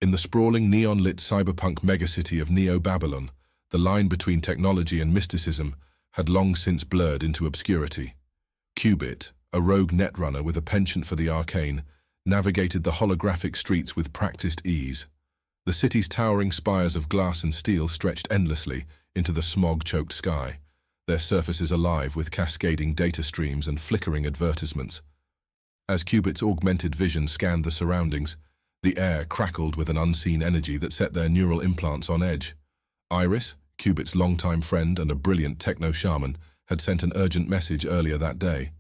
In the sprawling neon-lit cyberpunk megacity of Neo-Babylon, the line between technology and mysticism had long since blurred into obscurity. Qubit, a rogue netrunner with a penchant for the arcane, navigated the holographic streets with practiced ease. The city's towering spires of glass and steel stretched endlessly into the smog-choked sky, their surfaces alive with cascading data streams and flickering advertisements. As Qubit's augmented vision scanned the surroundings, the air crackled with an unseen energy that set their neural implants on edge. Iris, Qubit's longtime friend and a brilliant techno-shaman, had sent an urgent message earlier that day.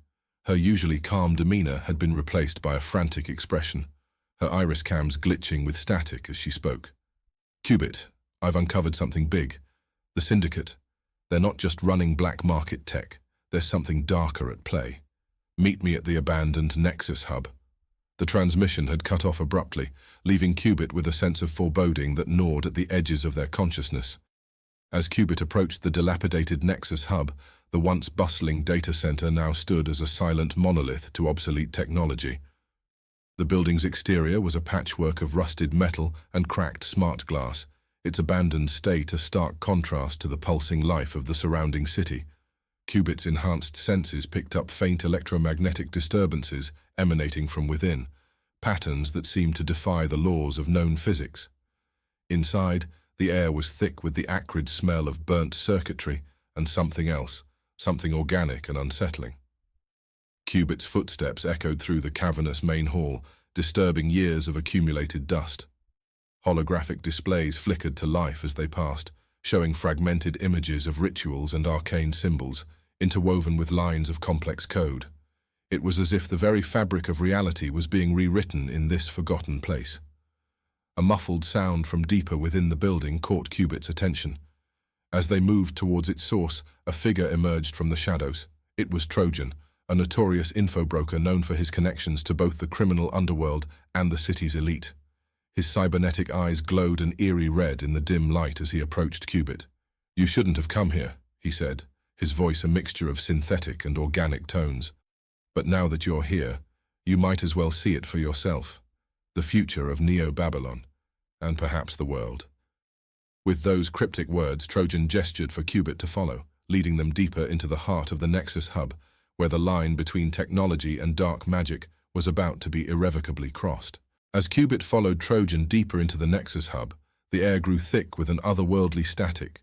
Her usually calm demeanor had been replaced by a frantic expression, her iris cams glitching with static as she spoke. "Qubit, I've uncovered something big. The Syndicate. They're not just running black market tech. There's something darker at play. Meet me at the abandoned Nexus hub." The transmission had cut off abruptly, leaving Qubit with a sense of foreboding that gnawed at the edges of their consciousness. As Qubit approached the dilapidated Nexus hub, the once bustling data center now stood as a silent monolith to obsolete technology. The building's exterior was a patchwork of rusted metal and cracked smart glass, its abandoned state a stark contrast to the pulsing life of the surrounding city. Qubit's enhanced senses picked up faint electromagnetic disturbances emanating from within, patterns that seemed to defy the laws of known physics. Inside, the air was thick with the acrid smell of burnt circuitry and something else, something organic and unsettling. Qubit's footsteps echoed through the cavernous main hall, disturbing years of accumulated dust. Holographic displays flickered to life as they passed, showing fragmented images of rituals and arcane symbols, interwoven with lines of complex code. It was as if the very fabric of reality was being rewritten in this forgotten place. A muffled sound from deeper within the building caught Qubit's attention. As they moved towards its source, a figure emerged from the shadows. It was Trojan, a notorious info-broker known for his connections to both the criminal underworld and the city's elite. His cybernetic eyes glowed an eerie red in the dim light as he approached Qubit. "You shouldn't have come here," he said, his voice a mixture of synthetic and organic tones. "But now that you're here, you might as well see it for yourself. The future of Neo-Babylon, and perhaps the world." With those cryptic words, Trojan gestured for Qubit to follow, leading them deeper into the heart of the Nexus hub, where the line between technology and dark magic was about to be irrevocably crossed. As Qubit followed Trojan deeper into the Nexus hub, the air grew thick with an otherworldly static.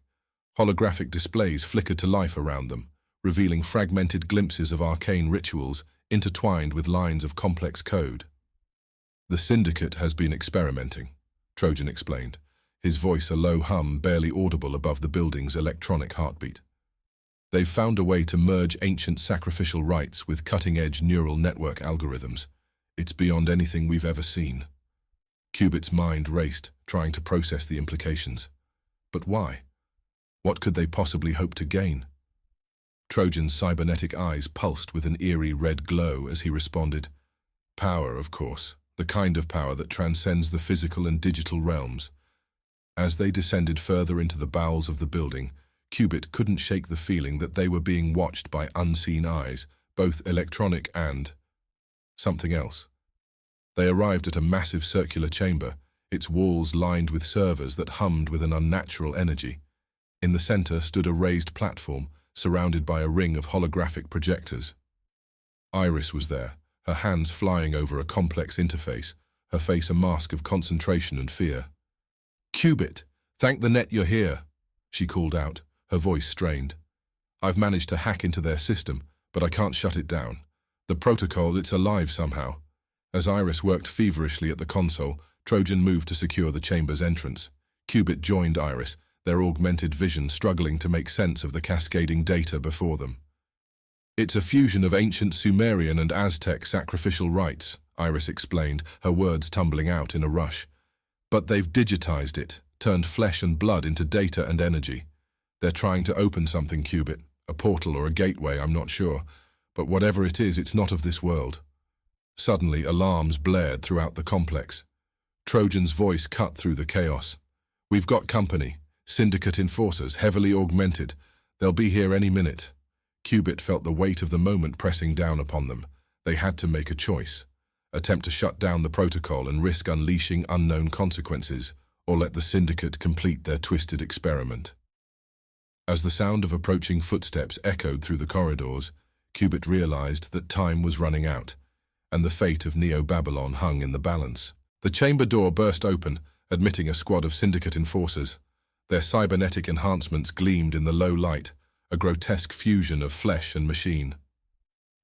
Holographic displays flickered to life around them, revealing fragmented glimpses of arcane rituals intertwined with lines of complex code. "The Syndicate has been experimenting," Trojan explained, his voice a low hum barely audible above the building's electronic heartbeat. "They've found a way to merge ancient sacrificial rites with cutting-edge neural network algorithms. It's beyond anything we've ever seen." Qubit's mind raced, trying to process the implications. But why? What could they possibly hope to gain? Trojan's cybernetic eyes pulsed with an eerie red glow as he responded, "Power, of course, the kind of power that transcends the physical and digital realms." As they descended further into the bowels of the building, Qubit couldn't shake the feeling that they were being watched by unseen eyes, both electronic and something else. They arrived at a massive circular chamber, its walls lined with servers that hummed with an unnatural energy. In the center stood a raised platform, surrounded by a ring of holographic projectors. Iris was there, her hands flying over a complex interface, her face a mask of concentration and fear. "Qubit, thank the net you're here," she called out, her voice strained. "I've managed to hack into their system, but I can't shut it down. The protocol, it's alive somehow." As Iris worked feverishly at the console, Trojan moved to secure the chamber's entrance. Qubit joined Iris, their augmented vision struggling to make sense of the cascading data before them. "It's a fusion of ancient Sumerian and Aztec sacrificial rites," Iris explained, her words tumbling out in a rush. "But they've digitized it, turned flesh and blood into data and energy. They're trying to open something, Qubit, a portal or a gateway, I'm not sure. But whatever it is, it's not of this world." Suddenly, alarms blared throughout the complex. Trojan's voice cut through the chaos. "We've got company. Syndicate enforcers, heavily augmented. They'll be here any minute." Qubit felt the weight of the moment pressing down upon them. They had to make a choice. attempt to shut down the protocol and risk unleashing unknown consequences, or let the Syndicate complete their twisted experiment. As the sound of approaching footsteps echoed through the corridors, Qubit realized that time was running out, and the fate of Neo-Babylon hung in the balance. The chamber door burst open, admitting a squad of Syndicate enforcers. Their cybernetic enhancements gleamed in the low light, a grotesque fusion of flesh and machine.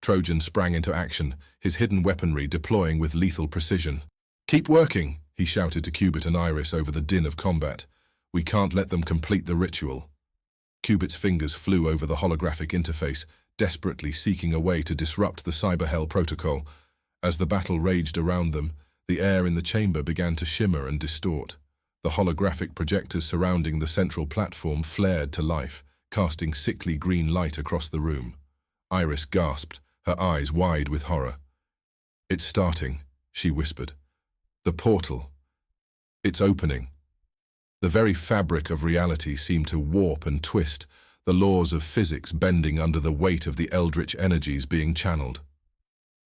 Trojan sprang into action, his hidden weaponry deploying with lethal precision. "Keep working," he shouted to Qubit and Iris over the din of combat. "We can't let them complete the ritual." Qubit's fingers flew over the holographic interface, desperately seeking a way to disrupt the Cyberhell Protocol. As the battle raged around them, the air in the chamber began to shimmer and distort. The holographic projectors surrounding the central platform flared to life, casting sickly green light across the room. Iris gasped, her eyes wide with horror. "It's starting," she whispered. "The portal. It's opening." The very fabric of reality seemed to warp and twist, the laws of physics bending under the weight of the eldritch energies being channeled.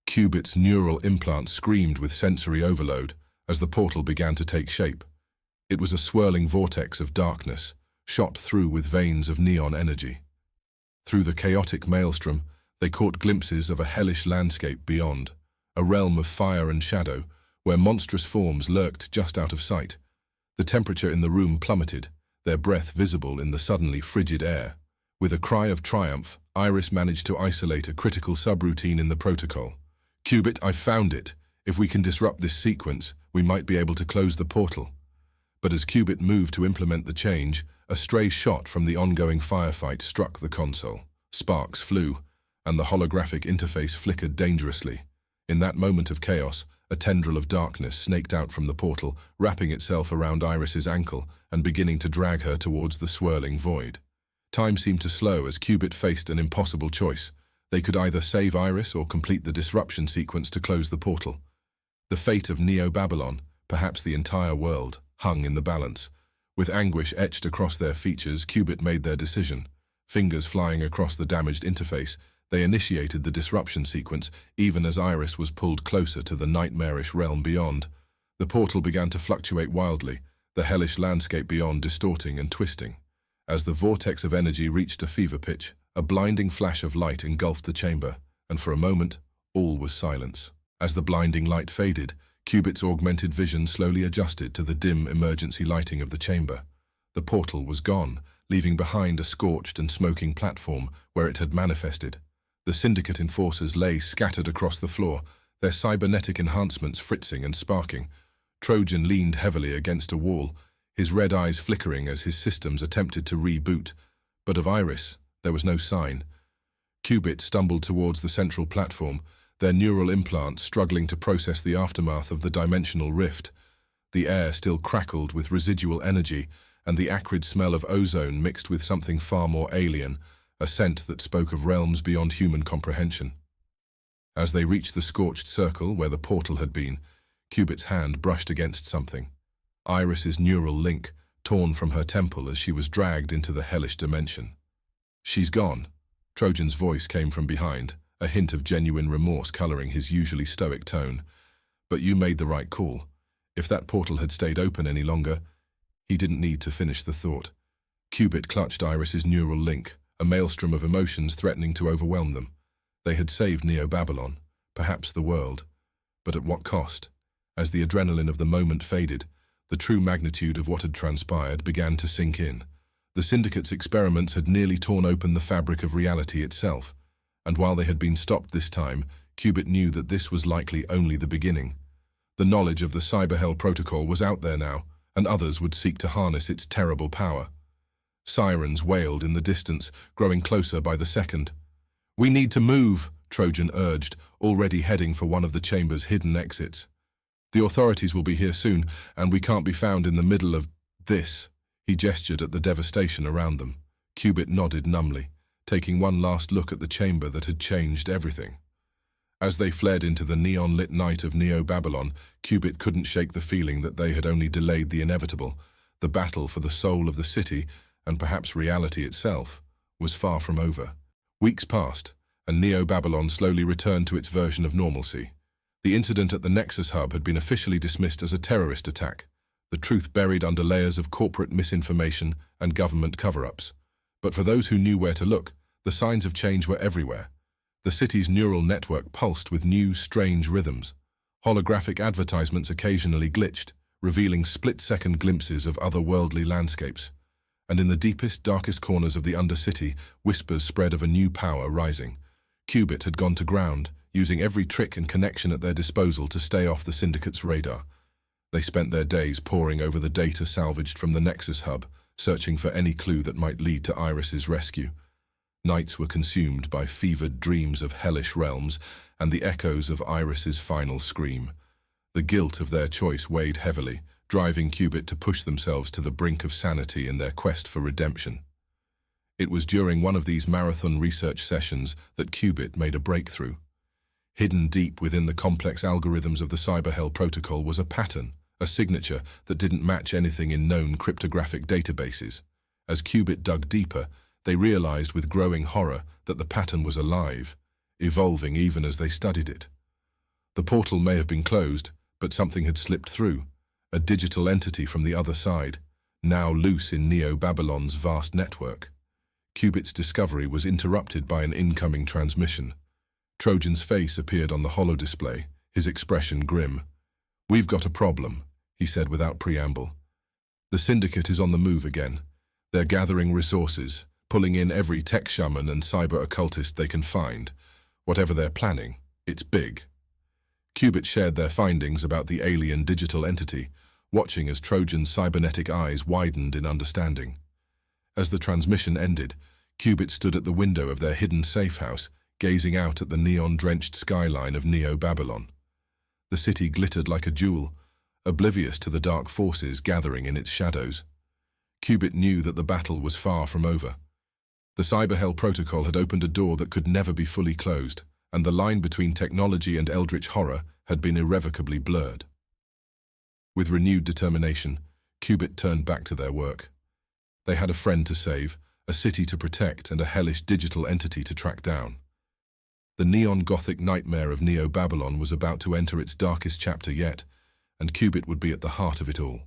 Qubit's neural implant screamed with sensory overload as the portal began to take shape. It was a swirling vortex of darkness, shot through with veins of neon energy. Through the chaotic maelstrom, they caught glimpses of a hellish landscape beyond, a realm of fire and shadow, where monstrous forms lurked just out of sight. The temperature in the room plummeted, their breath visible in the suddenly frigid air. With a cry of triumph, Iris managed to isolate a critical subroutine in the protocol. "Qubit, I've found it. If we can disrupt this sequence, we might be able to close the portal." But as Qubit moved to implement the change, a stray shot from the ongoing firefight struck the console. Sparks flew, and the holographic interface flickered dangerously. In that moment of chaos, a tendril of darkness snaked out from the portal, wrapping itself around Iris's ankle and beginning to drag her towards the swirling void. Time seemed to slow as Qubit faced an impossible choice. They could either save Iris or complete the disruption sequence to close the portal. The fate of Neo-Babylon, perhaps the entire world, hung in the balance. With anguish etched across their features, Qubit made their decision. Fingers flying across the damaged interface, they initiated the disruption sequence, even as Iris was pulled closer to the nightmarish realm beyond. The portal began to fluctuate wildly, the hellish landscape beyond distorting and twisting. As the vortex of energy reached a fever pitch, a blinding flash of light engulfed the chamber, and for a moment, all was silence. As the blinding light faded, Qubit's augmented vision slowly adjusted to the dim emergency lighting of the chamber. The portal was gone, leaving behind a scorched and smoking platform where it had manifested. The Syndicate enforcers lay scattered across the floor, their cybernetic enhancements fritzing and sparking. Trojan leaned heavily against a wall, his red eyes flickering as his systems attempted to reboot. But of Iris, there was no sign. Qubit stumbled towards the central platform, their neural implants struggling to process the aftermath of the dimensional rift. The air still crackled with residual energy, and the acrid smell of ozone mixed with something far more alien, a scent that spoke of realms beyond human comprehension. As they reached the scorched circle where the portal had been, Qubit's hand brushed against something. Iris's neural link, torn from her temple as she was dragged into the hellish dimension. "She's gone," Trojan's voice came from behind, a hint of genuine remorse coloring his usually stoic tone. "But you made the right call. If that portal had stayed open any longer..." He didn't need to finish the thought. Qubit clutched Iris's neural link, a maelstrom of emotions threatening to overwhelm them. They had saved Neo-Babylon, perhaps the world. But at what cost? As the adrenaline of the moment faded, the true magnitude of what had transpired began to sink in. The Syndicate's experiments had nearly torn open the fabric of reality itself, and while they had been stopped this time, Qubit knew that this was likely only the beginning. The knowledge of the Cyberhell Protocol was out there now, and others would seek to harness its terrible power. Sirens wailed in the distance, growing closer by the second. "We need to move," Trojan urged, already heading for one of the chamber's hidden exits. "The authorities will be here soon, and we can't be found in the middle of this." He gestured at the devastation around them. Qubit nodded numbly, taking one last look at the chamber that had changed everything. As they fled into the neon-lit night of Neo-Babylon, Qubit couldn't shake the feeling that they had only delayed the inevitable. The battle for the soul of the city, and perhaps reality itself, was far from over. Weeks passed, and Neo-Babylon slowly returned to its version of normalcy. The incident at the Nexus hub had been officially dismissed as a terrorist attack, the truth buried under layers of corporate misinformation and government cover-ups. But for those who knew where to look, the signs of change were everywhere. The city's neural network pulsed with new, strange rhythms. Holographic advertisements occasionally glitched, revealing split-second glimpses of otherworldly landscapes. And in the deepest, darkest corners of the Undercity, whispers spread of a new power rising. Qubit had gone to ground, using every trick and connection at their disposal to stay off the Syndicate's radar. They spent their days poring over the data salvaged from the Nexus hub, searching for any clue that might lead to Iris's rescue. Nights were consumed by fevered dreams of hellish realms and the echoes of Iris's final scream. The guilt of their choice weighed heavily, driving Qubit to push themselves to the brink of sanity in their quest for redemption. It was during one of these marathon research sessions that Qubit made a breakthrough. Hidden deep within the complex algorithms of the Cyberhell Protocol was a pattern, a signature that didn't match anything in known cryptographic databases. As Qubit dug deeper, they realized with growing horror that the pattern was alive, evolving even as they studied it. The portal may have been closed, but something had slipped through, a digital entity from the other side, now loose in Neo-Babylon's vast network. Qubit's discovery was interrupted by an incoming transmission. Trojan's face appeared on the holodisplay, his expression grim. "We've got a problem," he said without preamble. "The Syndicate is on the move again. They're gathering resources, pulling in every tech shaman and cyber occultist they can find. Whatever they're planning, it's big." Qubit shared their findings about the alien digital entity, watching as Trojan's cybernetic eyes widened in understanding. As the transmission ended, Qubit stood at the window of their hidden safe house, gazing out at the neon-drenched skyline of Neo-Babylon. The city glittered like a jewel, oblivious to the dark forces gathering in its shadows. Qubit knew that the battle was far from over. The Cyberhell Protocol had opened a door that could never be fully closed, and the line between technology and eldritch horror had been irrevocably blurred. With renewed determination, Qubit turned back to their work. They had a friend to save, a city to protect, and a hellish digital entity to track down. The neon-gothic nightmare of Neo-Babylon was about to enter its darkest chapter yet, and Qubit would be at the heart of it all.